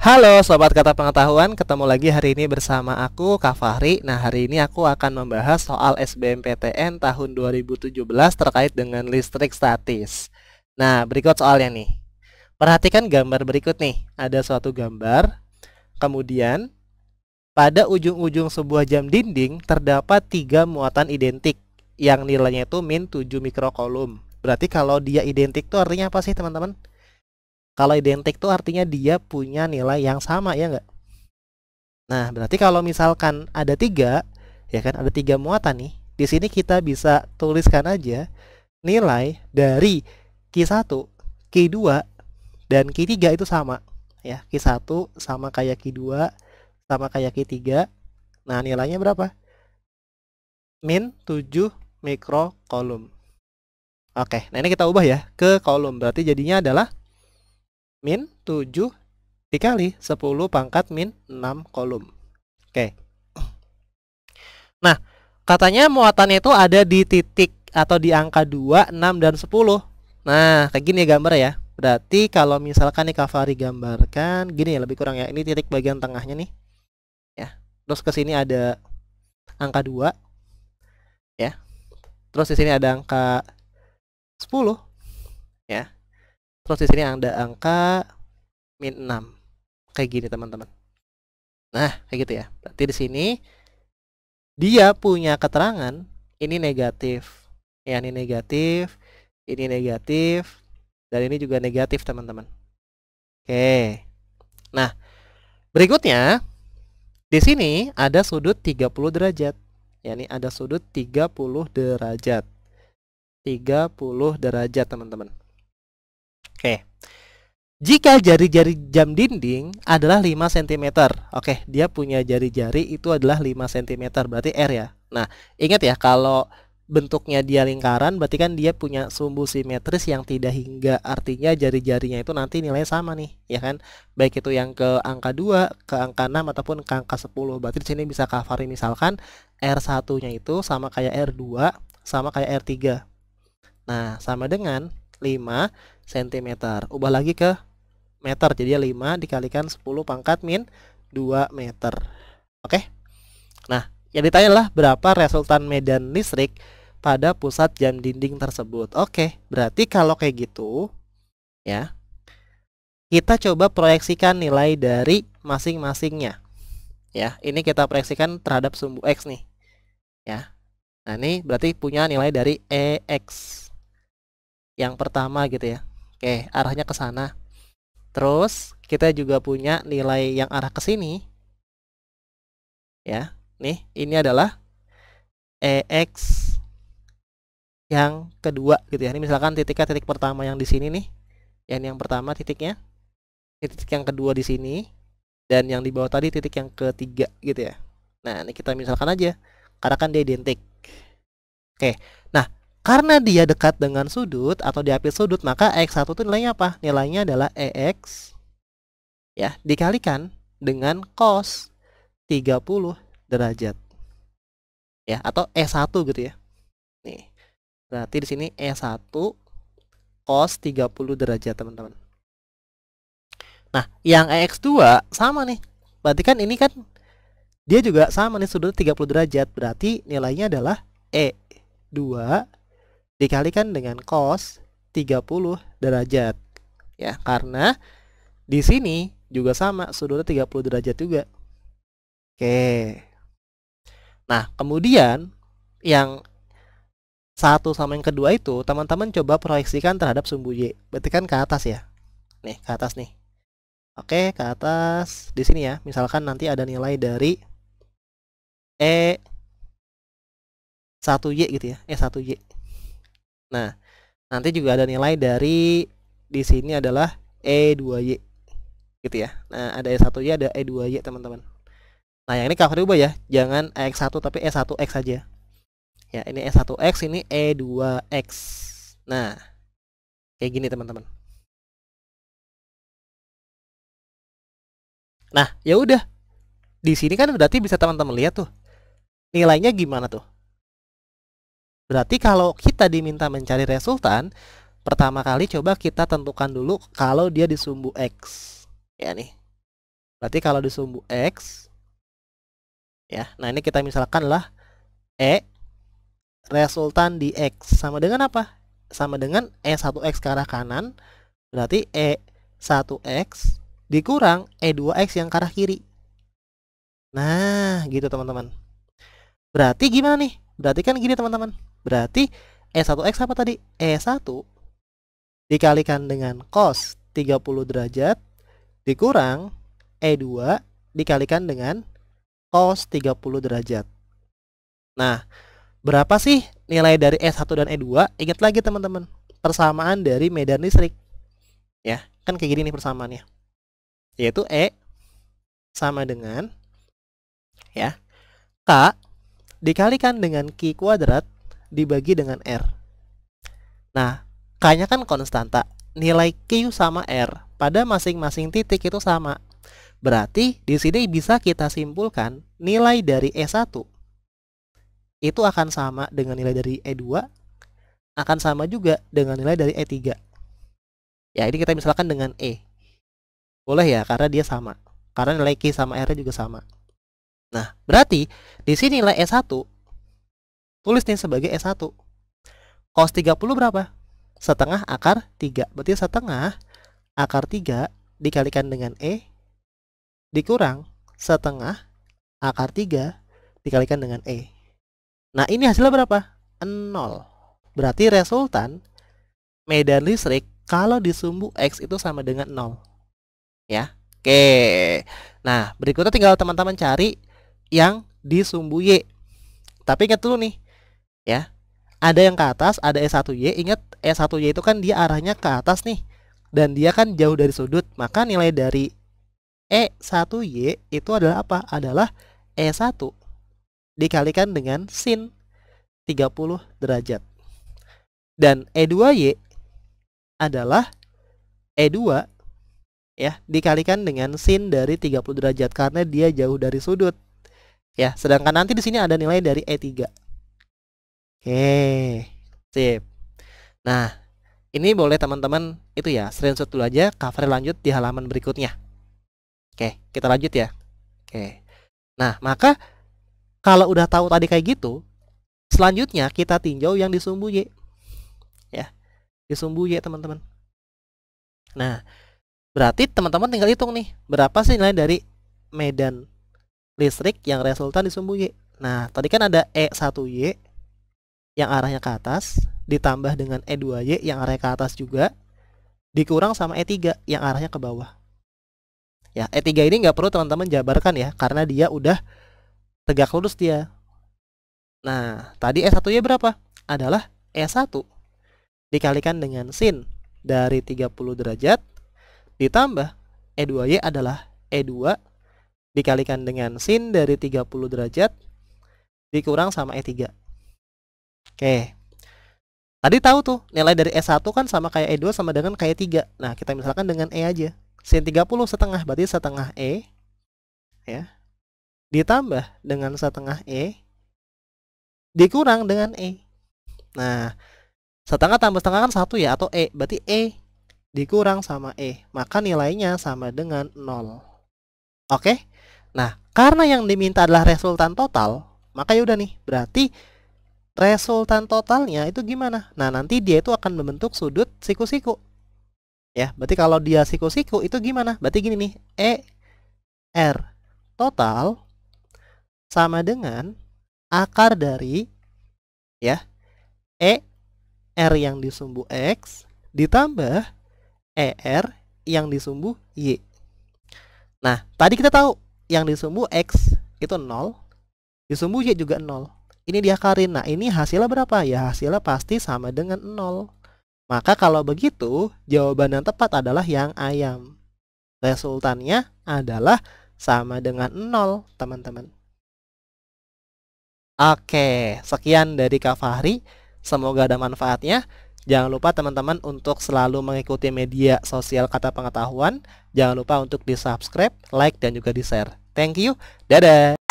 Halo Sobat Kata Pengetahuan, ketemu lagi hari ini bersama aku, Kak Fahri. Nah, hari ini aku akan membahas soal SBMPTN tahun 2017 terkait dengan listrik statis. Nah, berikut soalnya nih. Perhatikan gambar berikut nih. Ada suatu gambar, kemudian pada ujung-ujung sebuah jam dinding terdapat 3 muatan identik yang nilainya itu min 7 mikrokulum. Berarti kalau dia identik tuh artinya apa sih teman-teman? Kalau identik tuh artinya dia punya nilai yang sama, ya nggak? Nah, berarti kalau misalkan ada 3, ya kan, ada 3 muatan nih. Di sini kita bisa tuliskan aja nilai dari Q1, Q2, dan Q3 itu sama. Ya, Q1 sama kayak Q2, sama kayak Q3. Nah, nilainya berapa? Min 7 mikrokulum. Oke, nah ini kita ubah ya ke kolom. Berarti jadinya adalah min 7 dikali 10 pangkat min 6 kolom. Oke. Nah, katanya muatannya itu ada di titik atau di angka 2, 6, dan 10. Nah, kayak gini ya gambar ya. Berarti kalau misalkan nih Kak Fahri gambarkan gini ya, lebih kurang ya. Ini titik bagian tengahnya nih. Ya. Terus ke sini ada angka 2 ya. Terus di sini ada angka 10 ya. Terus di sini ada angka min 6. Kayak gini teman-teman. Nah, kayak gitu ya. Berarti di sini dia punya keterangan ini negatif. Ya, ini negatif, dan ini juga negatif, teman-teman. Oke. Nah, berikutnya di sini ada sudut 30 derajat. Ya, ini ada sudut 30 derajat. 30 derajat, teman-teman. Oke. Jika jari-jari jam dinding adalah 5 cm. Oke, dia punya jari-jari itu adalah 5 cm, berarti R ya. Nah, ingat ya, kalau bentuknya dia lingkaran, berarti kan dia punya sumbu simetris yang tidak hingga. Artinya jari-jarinya itu nanti nilainya sama nih, ya kan? Baik itu yang ke angka 2, ke angka 6, ataupun ke angka 10. Berarti di sini bisa Kak Fahri misalkan R1-nya itu sama kayak R2, sama kayak R3. Nah, sama dengan 5 cm. Ubah lagi ke meter, jadi 5 dikalikan 10 pangkat min 2 meter. Oke. Nah, yang ditanya adalah berapa resultan medan listrik pada pusat jam dinding tersebut. Oke, berarti kalau kayak gitu ya, kita coba proyeksikan nilai dari masing-masingnya. Ya, ini kita proyeksikan terhadap sumbu X nih. Ya. Nah, ini berarti punya nilai dari EX. Yang pertama gitu ya. Oke, arahnya ke sana. Terus kita juga punya nilai yang arah ke sini. Ya, nih ini adalah EX yang kedua gitu ya. Ini misalkan titiknya titik pertama yang di sini nih. Yang pertama titiknya. Ini titik yang kedua di sini. Dan yang di bawah tadi titik yang ketiga gitu ya. Nah, ini kita misalkan aja. Karena kan dia identik. Oke. Nah, karena dia dekat dengan sudut atau diapit sudut, maka EX1 itu nilainya apa? Nilainya adalah EX ya dikalikan dengan cos 30 derajat. Ya, atau E1 gitu ya. Nih. Berarti di sini E1 cos 30 derajat, teman-teman. Nah, yang EX2 sama nih. Berarti kan ini kan dia juga sama nih, sudut 30 derajat. Berarti nilainya adalah E2 dikalikan dengan cos 30 derajat. Ya, karena di sini juga sama, sudutnya 30 derajat juga. Oke. Nah, kemudian yang satu sama yang kedua itu teman-teman coba proyeksikan terhadap sumbu Y. Berarti kan ke atas ya. Nih, ke atas nih. Oke, ke atas di sini ya. Misalkan nanti ada nilai dari E1Y gitu ya. E1Y. Nah, nanti juga ada nilai dari di sini adalah E2Y. Gitu ya. Nah, ada E1Y, ada E2Y, teman-teman. Nah, yang ini Kak Fahri ubah ya. Jangan EX1 tapi E1X saja. Ya, ini E1X, ini E2X. Nah, kayak gini teman-teman. Nah, ya udah. Di sini kan berarti bisa teman-teman lihat tuh. Nilainya gimana tuh? Berarti kalau kita diminta mencari resultan, pertama kali coba kita tentukan dulu kalau dia di sumbu X. Ya nih. Berarti kalau disumbu X, ya, nah ini kita misalkan lah E resultan di X sama dengan apa? Sama dengan E1X ke arah kanan, berarti E1X dikurang E2X yang ke arah kiri. Nah, gitu teman-teman. Berarti gimana nih? Berarti kan gini teman-teman. Berarti E1X apa tadi? E1 dikalikan dengan cos 30 derajat dikurang E2 dikalikan dengan cos 30 derajat. Nah, berapa sih nilai dari E1 dan E2? Ingat lagi teman-teman, persamaan dari medan listrik. Ya, kan kayak gini nih persamaannya. Yaitu E sama dengan ya K dikalikan dengan Q kuadrat dibagi dengan R. Nah, K-nya kan konstanta. Nilai Q sama R pada masing-masing titik itu sama. Berarti di sini bisa kita simpulkan nilai dari E1 itu akan sama dengan nilai dari E2, akan sama juga dengan nilai dari E3. Ya, ini kita misalkan dengan E. Boleh ya, karena dia sama. Karena nilai Q sama R juga sama. Nah, berarti di sini nilai E1 tulis nih sebagai E1. Cos 30 berapa? Setengah akar 3. Berarti setengah akar 3 dikalikan dengan E dikurang setengah akar 3 dikalikan dengan E. Nah, ini hasilnya berapa? 0. Berarti resultan medan listrik kalau disumbu X itu sama dengan 0. Ya. Oke. Nah, berikutnya tinggal teman-teman cari yang disumbu Y. Tapi ingat dulu nih, ya. Ada yang ke atas, ada E1Y. Ingat, E1Y itu kan dia arahnya ke atas nih. Dan dia kan jauh dari sudut. Maka nilai dari E1Y itu adalah apa? Adalah E1 dikalikan dengan sin 30 derajat. Dan E2Y adalah E2 ya dikalikan dengan sin dari 30 derajat karena dia jauh dari sudut. Ya, sedangkan nanti di sini ada nilai dari E3. Oke, sip. Nah, ini boleh teman-teman itu ya, screenshot dulu aja, cover lanjut di halaman berikutnya. Oke, kita lanjut ya. Oke. Nah, maka kalau udah tahu tadi kayak gitu, selanjutnya kita tinjau yang disumbu Y. Ya, disumbu Y teman-teman. Nah, berarti teman-teman tinggal hitung nih, berapa sih nilai dari medan listrik yang resultan disumbu Y. Nah, tadi kan ada E1Y yang arahnya ke atas, ditambah dengan E2Y yang arahnya ke atas juga, dikurang sama E3 yang arahnya ke bawah. Ya, E3 ini nggak perlu teman-teman jabarkan ya, karena dia udah tegak lurus dia. Nah, tadi E1Y berapa? Adalah E1 dikalikan dengan sin dari 30 derajat, ditambah E2Y adalah E2 dikalikan dengan sin dari 30 derajat, dikurang sama E3. Oke. Tadi tahu tuh, nilai dari E1 kan sama kayak E2 sama dengan kayak 3. Nah, kita misalkan dengan E aja. Sin 30 setengah, berarti setengah E. Ya. Ditambah dengan setengah E. Dikurang dengan E. Nah, setengah tambah setengah kan 1 ya, atau E. Berarti E dikurang sama E. Maka nilainya sama dengan 0. Oke? Nah, karena yang diminta adalah resultan total, maka yaudah nih, berarti resultan totalnya itu gimana? Nah, nanti dia itu akan membentuk sudut siku-siku. Ya, berarti kalau dia siku-siku itu gimana? Berarti gini nih, ER total sama dengan akar dari ya ER yang disumbu X ditambah ER yang disumbu Y. Nah, tadi kita tahu yang disumbu X itu 0, disumbu Y juga 0. Ini diakarin. Nah, ini hasilnya berapa? Ya, hasilnya pasti sama dengan 0. Maka kalau begitu, jawaban yang tepat adalah yang ayam. Resultannya adalah sama dengan 0, teman-teman. Oke, sekian dari Kak Fahri. Semoga ada manfaatnya. Jangan lupa teman-teman untuk selalu mengikuti media sosial Kata Pengetahuan. Jangan lupa untuk di-subscribe, like, dan juga di-share. Thank you. Dadah.